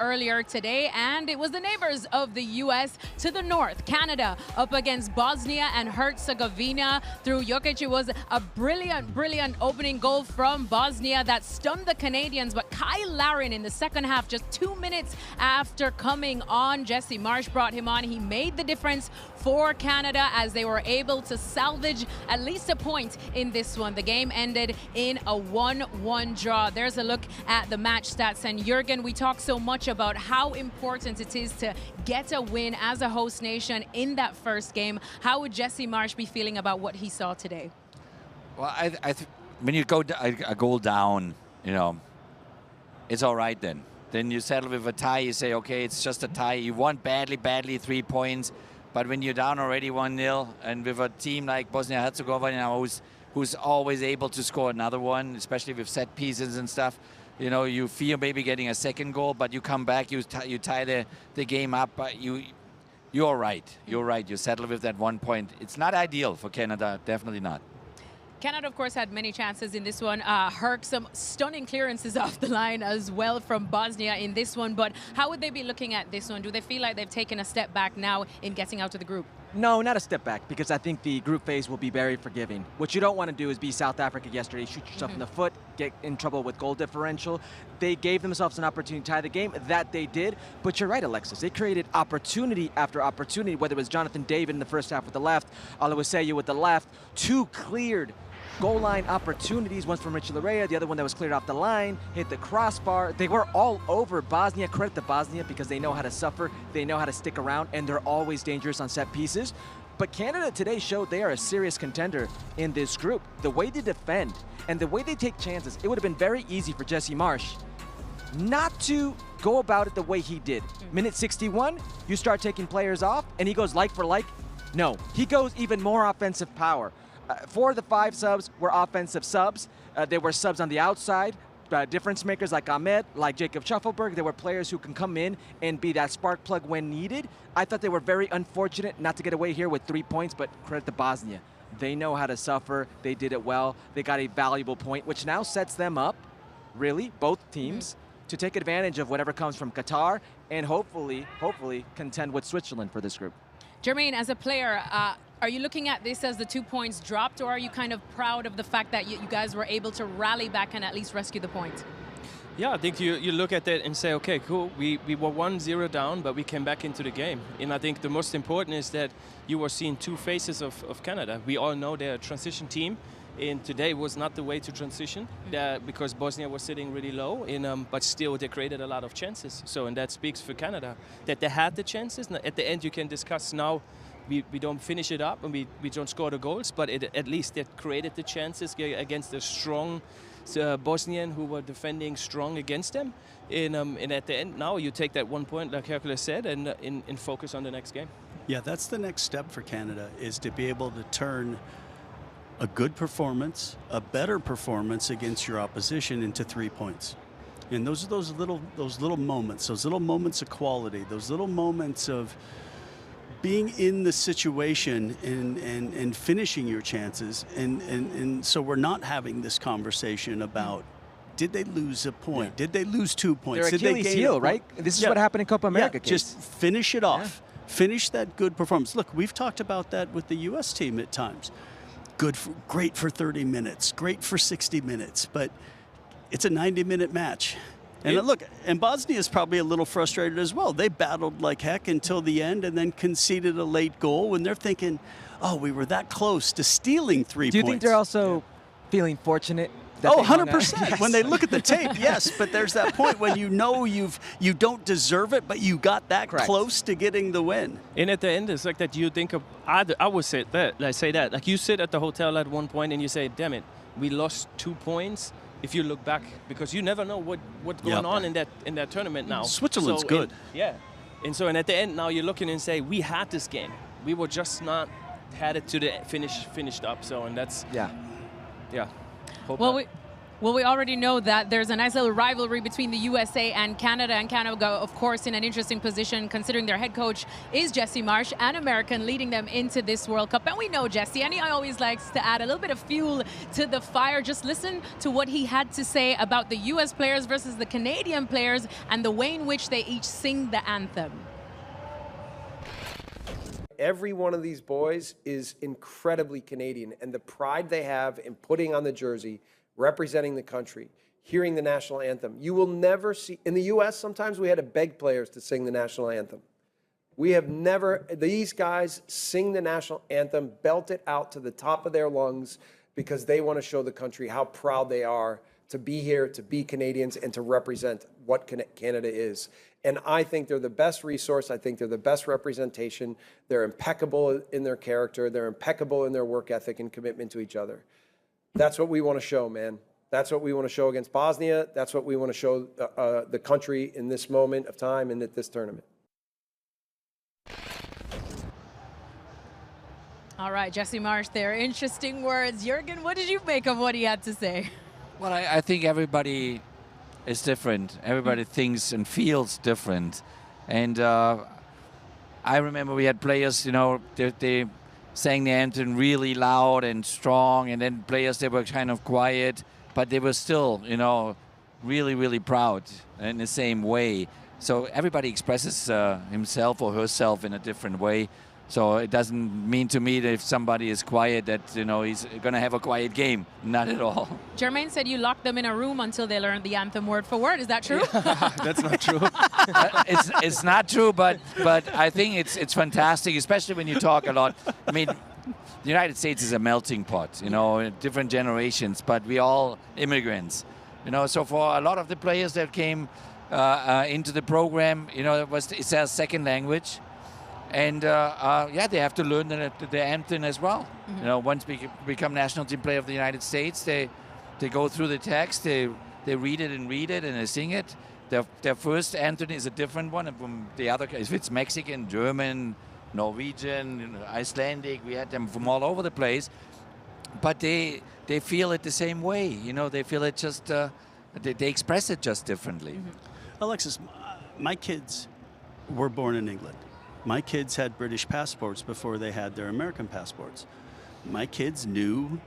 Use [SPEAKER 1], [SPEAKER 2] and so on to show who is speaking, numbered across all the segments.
[SPEAKER 1] earlier today, and it was the neighbors of the U.S. to the north, Canada, up against Bosnia and Herzegovina through Jokic. It was a brilliant opening goal from Bosnia that stunned the Canadians, but Kyle Larin in the second half, just 2 minutes after coming on, Jesse Marsch brought him on. He made the difference for Canada as they were able to salvage at least a point in this one. The game ended in a 1-1 draw. There's a look at the match stats. And Jurgen, we talk so much about how important it is to get a win as a host nation in that first game. How would Jesse Marsch be feeling about what he saw today?
[SPEAKER 2] Well, when you go a goal down, you know, it's all right then. Then you settle with a tie. You say, okay, it's just a tie. You won badly, 3 points. But when you're down already 1-0, and with a team like Bosnia-Herzegovina, who's always able to score another one, especially with set pieces and stuff, you know, you fear maybe getting a second goal, but you come back, you tie the game up, but you're right. You're right. You settle with that 1 point. It's not ideal for Canada, definitely not.
[SPEAKER 1] Canada, of course, had many chances in this one. Herc, some stunning clearances off the line as well from Bosnia in this one. But how would they be looking at this one? Do they feel like they've taken a step back now in getting out of the group?
[SPEAKER 3] No, not a step back, because I think the group phase will be very forgiving. What you don't want to do is be South Africa yesterday, shoot yourself in the foot, get in trouble with goal differential. They gave themselves an opportunity to tie the game. That they did. But you're right, Alexis. They created opportunity after opportunity, whether it was Jonathan David in the first half with the left, Oluwaseyi with the left, two cleared goal line opportunities, one from Richie Larea, the other one that was cleared off the line, hit the crossbar. They were all over Bosnia. Credit to Bosnia because they know how to suffer, they know how to stick around, and they're always dangerous on set pieces. But Canada today showed they are a serious contender in this group. The way they defend and the way they take chances, it would have been very easy for Jesse Marsch not to go about it the way he did. Minute 61, you start taking players off, and he goes like for like. No, he goes even more offensive power. 4 of the 5 subs were offensive subs. There were subs on the outside, difference makers like Ahmed, like Jacob Shuffleberg. There were players who can come in and be that spark plug when needed. I thought they were very unfortunate not to get away here with 3 points, but credit to Bosnia. They know how to suffer. They did it well. They got a valuable point, which now sets them up, really, both teams, to take advantage of whatever comes from Qatar and hopefully contend with Switzerland for this group.
[SPEAKER 1] Jermaine, as a player, are you looking at this as the 2 points dropped, or are you kind of proud of the fact that you guys were able to rally back and at least rescue the point?
[SPEAKER 4] Yeah, I think you look at that and say, okay, cool, we were 1-0 down, but we came back into the game. And I think the most important is that you were seeing two faces of Canada. We all know they're a transition team, and today was not the way to transition because Bosnia was sitting really low, but still they created a lot of chances. So, and that speaks for Canada, that they had the chances. At the end, you can discuss now, we don't finish it up and we don't score the goals, but at least they created the chances against a strong Bosnian who were defending strong against them. And at the end, now you take that 1 point, like Hercules said, and focus on the next game.
[SPEAKER 5] Yeah, that's the next step for Canada, is to be able to turn a good performance, a better performance against your opposition into 3 points. And those are those little moments of quality, those little moments of being in the situation and finishing your chances. And so we're not having this conversation about, did they lose a point? Yeah. Did they lose 2 points?
[SPEAKER 3] Their Achilles heel, right? This is what happened in Copa America.
[SPEAKER 5] Just finish it off. Finish that good performance. Look, we've talked about that with the U.S. team at times. Great for 30 minutes, great for 60 minutes, but it's a 90-minute match. And look, and Bosnia is probably a little frustrated as well. They battled like heck until the end and then conceded a late goal when they're thinking, oh, we were that close to stealing 3 points.
[SPEAKER 3] Do you think they're also feeling fortunate?
[SPEAKER 5] Oh, 100%. When they look at the tape, yes, but there's that point when you know you don't deserve it, but you got that close to getting the win.
[SPEAKER 4] And at the end, it's like that you think of, I would say that, like you sit at the hotel at one point and you say, damn it, we lost 2 points. If you look back, because you never know what's going on in that tournament now.
[SPEAKER 5] Switzerland's good.
[SPEAKER 4] And at the end now you're looking and say, we had this game. We were just not had it to the finished up. So, and that's,
[SPEAKER 1] Well, Well, we already know that there's a nice little rivalry between the USA and Canada, of course, in an interesting position considering their head coach is Jesse Marsch, an American, leading them into this World Cup. And we know Jesse, and he always likes to add a little bit of fuel to the fire. Just listen to what he had to say about the US players versus the Canadian players and the way in which they each sing the anthem.
[SPEAKER 6] Every one of these boys is incredibly Canadian, and the pride they have in putting on the jersey, representing the country, hearing the national anthem. You will never see, in the U.S. sometimes we had to beg players to sing the national anthem. We have never, these guys sing the national anthem, belt it out to the top of their lungs because they want to show the country how proud they are to be here, to be Canadians, and to represent what Canada is. And I think they're the best resource. I think they're the best representation. They're impeccable in their character. They're impeccable in their work ethic and commitment to each other. That's what we want to show, man. That's what we want to show against Bosnia. That's what we want to show the country in this moment of time and at this tournament.
[SPEAKER 1] All right, Jesse Marsch there. Interesting words. Jürgen, what did you make of what he had to say?
[SPEAKER 2] Well, I think everybody is different. Everybody thinks and feels different. And I remember we had players, you know, they sang the anthem really loud and strong, and then players, they were kind of quiet, but they were still, you know, really, really proud in the same way. So everybody expresses himself or herself in a different way. So it doesn't mean to me that if somebody is quiet that, you know, he's going to have a quiet game. Not at all.
[SPEAKER 1] Jermaine said you locked them in a room until they learned the anthem word for word. Is that true?
[SPEAKER 4] That's not true.
[SPEAKER 2] It's not true, but I think it's fantastic, especially when you talk a lot. I mean, the United States is a melting pot, you know, different generations, but we all immigrants. You know, so for a lot of the players that came into the program, you know, it's their second language. And yeah, they have to learn the anthem as well. Mm-hmm. You know, once we become national team player of the United States, they go through the text, they read it and they sing it. Their first anthem is a different one from the other. If it's Mexican, German, Norwegian, Icelandic, we had them from all over the place. But they feel it the same way. You know, they feel it just they express it just differently.
[SPEAKER 5] Mm-hmm. Alexis, my kids were born in England. My kids had British passports before they had their American passports. My kids knew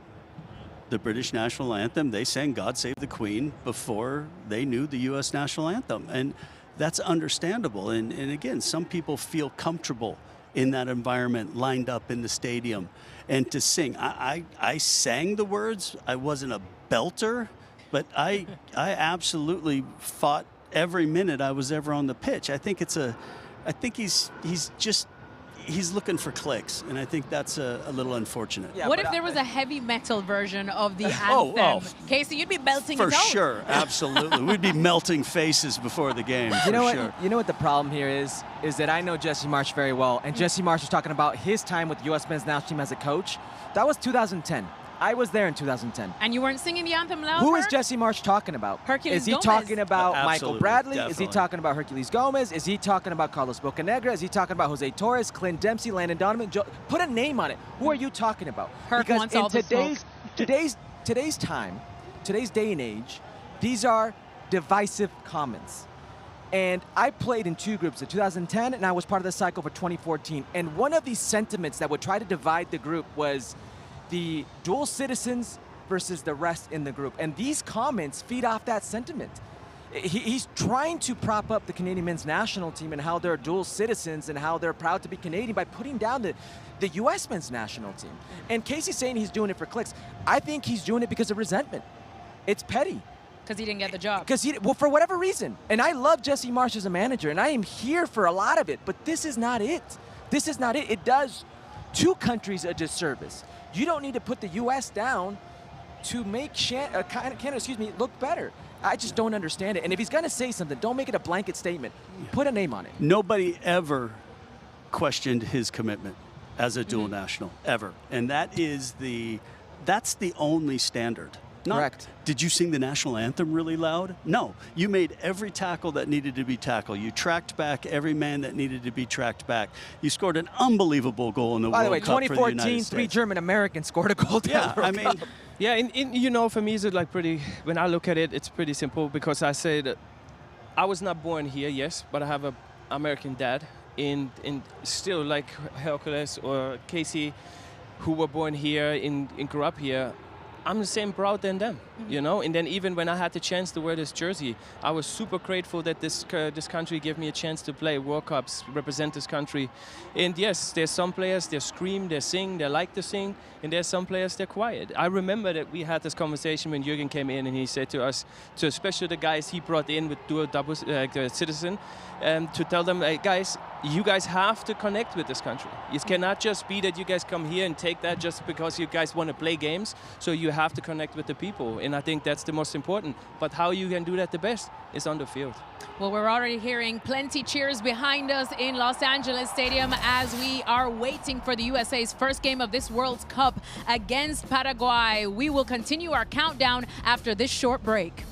[SPEAKER 5] the British national anthem. They sang God Save the Queen before they knew the U.S. national anthem. And that's understandable. And again, some people feel comfortable in that environment, lined up in the stadium. And to sing, I sang the words. I wasn't a belter, but I absolutely fought every minute I was ever on the pitch. I think he's looking for clicks, and I think that's a little unfortunate.
[SPEAKER 1] Yeah, what if there was a heavy metal version of the anthem? Casey, you'd be melting
[SPEAKER 5] for
[SPEAKER 1] his own.
[SPEAKER 5] sure, absolutely. We'd be melting faces before the game.
[SPEAKER 3] You know what? You know what the problem here is that I know Jesse Marsch very well, and Jesse Marsch was talking about his time with the U.S. men's national team as a coach. That was 2010. I was there in 2010.
[SPEAKER 1] And you weren't singing the anthem loud?
[SPEAKER 3] Who is Jesse Marsch talking about?
[SPEAKER 1] Hercules
[SPEAKER 3] Is he
[SPEAKER 1] Gomez.
[SPEAKER 3] talking about
[SPEAKER 5] Absolutely,
[SPEAKER 3] Michael Bradley?
[SPEAKER 5] definitely.
[SPEAKER 3] Is he talking about Hercules Gomez? Is he talking about Carlos Bocanegra? Is he talking about Jose Torres, Clint Dempsey, Landon Donovan? Put a name on it. Who are you talking about?
[SPEAKER 1] Herc
[SPEAKER 3] because
[SPEAKER 1] wants
[SPEAKER 3] in
[SPEAKER 1] all the smoke.
[SPEAKER 3] today's time, today's day and age, these are divisive comments. And I played in two groups, in 2010, and I was part of the cycle for 2014. And one of these sentiments that would try to divide the group was the dual citizens versus the rest in the group. And these comments feed off that sentiment. He's trying to prop up the Canadian men's national team and how they're dual citizens and how they're proud to be Canadian by putting down the U.S. men's national team. And Casey's saying he's doing it for clicks. I think he's doing it because of resentment. It's petty.
[SPEAKER 1] Because he didn't get the job.
[SPEAKER 3] Well, for whatever reason. And I love Jesse Marsch as a manager, and I am here for a lot of it, but this is not it. This is not it. It does two countries a disservice. You don't need to put the U.S. down to make Canada, look better. I just don't understand it. And if he's going to say something, don't make it a blanket statement. Put a name on it.
[SPEAKER 5] Nobody ever questioned his commitment as a dual national, ever. And that's the only standard.
[SPEAKER 3] Correct.
[SPEAKER 5] Did you sing the national anthem really loud? No. You made every tackle that needed to be tackled. You tracked back every man that needed to be tracked back. You scored an unbelievable goal in the World Cup for the United States.
[SPEAKER 3] By the way, 2014, 3 German Americans scored a goal.
[SPEAKER 5] Yeah, I mean,
[SPEAKER 4] Yeah, you know, for me, it's like pretty. When I look at it, it's pretty simple because I say that I was not born here, yes, but I have an American dad. In still like Hercules or Casey, who were born here and grew up here. I'm the same proud than them, you know. And then even when I had the chance to wear this jersey, I was super grateful that this country gave me a chance to play World Cups, represent this country. And yes, there's some players they scream, they sing, they like to sing, and there's some players they're quiet. I remember that we had this conversation when Jürgen came in, and he said to us, to especially the guys he brought in with double citizen, to tell them, hey, guys, you guys have to connect with this country. It cannot just be that you guys come here and take that just because you guys want to play games. So you have to connect with the people, and I think that's the most important. But how you can do that the best is on the field.
[SPEAKER 1] Well, we're already hearing plenty cheers behind us in Los Angeles Stadium as we are waiting for the USA's first game of this World Cup against Paraguay. We will continue our countdown after this short break.